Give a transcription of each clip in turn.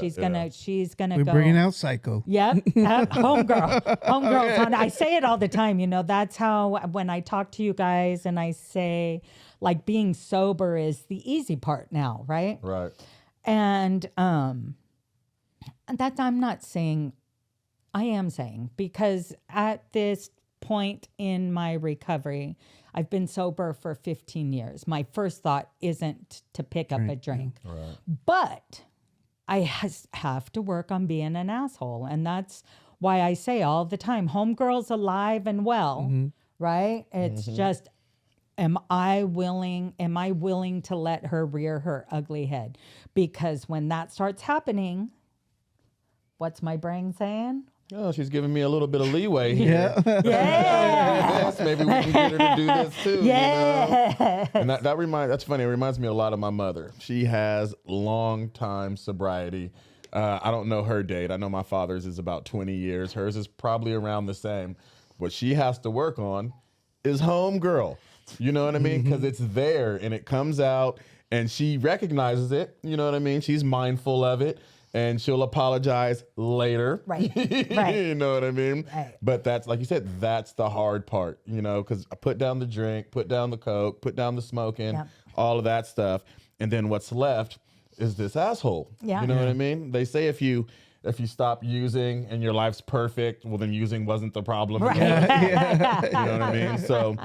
She's gonna We're go. bringing out Psycho. Yep, homegirl. I say it all the time. That's how when I talk to you guys and I say, like, being sober is the easy part now, right? Right. And that I'm not saying, I am saying, because at this point in my recovery, I've been sober for 15 years. My first thought isn't to pick up a drink, but I have to work on being an asshole. And that's why I say all the time, homegirl's alive and well, right? It's just, am I willing to let her rear her ugly head? Because when that starts happening, what's my brain saying? Oh, she's giving me a little bit of leeway Yeah. here. Yes, maybe we can get her to do this too. Yeah. And that's funny. It reminds me a lot of my mother. She has long time sobriety. I don't know her date. I know my father's is about 20 years. Hers is probably around the same. What she has to work on is homegirl. You know what I mean? Because it's there and it comes out and she recognizes it. You know what I mean? She's mindful of it. And she'll apologize later. Right. You know what I mean? Right. But that's, like you said, that's the hard part, because I put down the drink, put down the coke, put down the smoking, all of that stuff. And then what's left is this asshole. Yeah. You know what I mean? They say if you stop using and your life's perfect, well, then using wasn't the problem. Right. You know what I mean? So,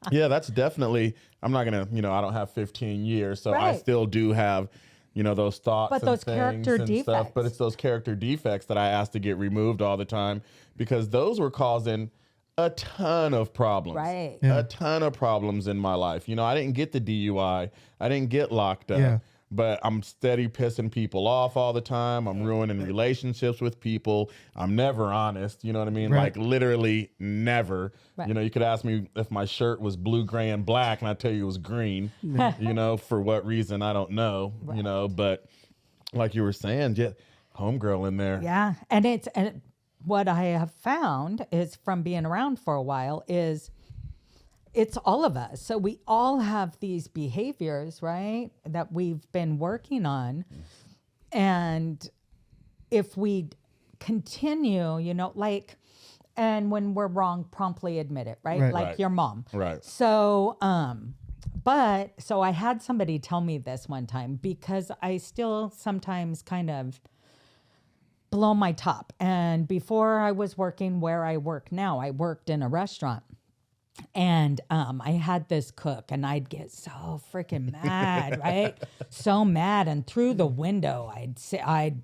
yeah, that's definitely, I'm not going to, I don't have 15 years, so I still do have those thoughts But and those things character and stuff. defects. But it's those character defects that I ask to get removed all the time because those were causing a ton of problems. Right. A ton of problems in my life. I didn't get the DUI. I didn't get locked up. Yeah. But I'm steady pissing people off all the time. I'm ruining relationships with people. I'm never honest. You know what I mean? Right. Like literally never. Right. You could ask me if my shirt was blue, gray, and black, and I'd tell you it was green. For what reason, I don't know. But like you were saying, homegirl in there. Yeah. And what I have found is from being around for a while is it's all of us. So we all have these behaviors, right, that we've been working on. And if we continue, and when we're wrong, promptly admit it, right? Right. Like Right. your mom. Right. So, so I had somebody tell me this one time because I still sometimes kind of blow my top. And before I was working where I work now, I worked in a restaurant. And I had this cook and I'd get so freaking mad, right? So mad. And through the window, I'd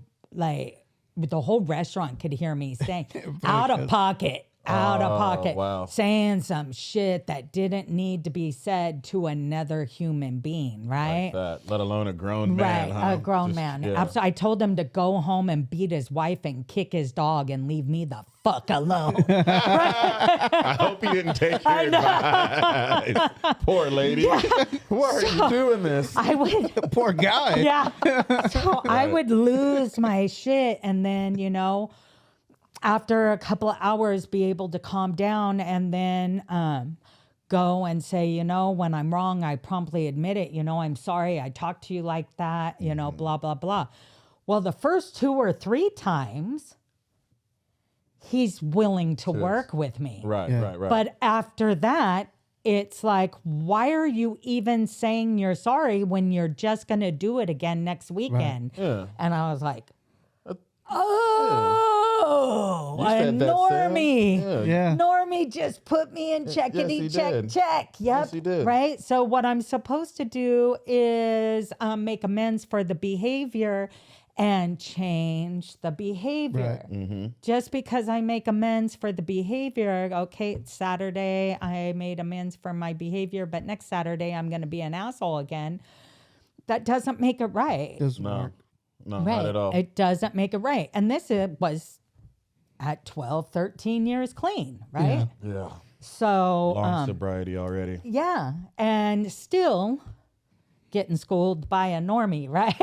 the whole restaurant could hear me saying, out of pocket, wow. saying some shit that didn't need to be said to another human being, right? Like that, let alone a grown man. Right, huh? a grown Just- man. yeah. Absolutely. I told him to go home and beat his wife and kick his dog and leave me the fuck alone. I hope he didn't take your advice. Poor lady. Why are you doing this? I would, Poor guy. yeah. So I would lose my shit and then, after a couple of hours be able to calm down and then go and say, when I'm wrong, I promptly admit it. I'm sorry I talked to you like that, blah, blah, blah. Well, the first 2 or 3 times, he's willing to work with me. Right, Yeah. right. But after that, it's like, why are you even saying you're sorry when you're just going to do it again next weekend? Yeah. And I was like, You a said that, Sarah. normie. Yeah. Normie just put me in checkity he check did. check. Yep. Yes, he did. Right. So what I'm supposed to do is make amends for the behavior and change the behavior. Right. Mm-hmm. Just because I make amends for the behavior, okay, it's Saturday, I made amends for my behavior, but next Saturday I'm going to be an asshole again. That doesn't make it right. Doesn't No, work. no, Right. not at all. It doesn't make it right. And this was at 12, 13 years clean, right? Yeah. So, Long sobriety already. yeah. And still getting schooled by a normie, right?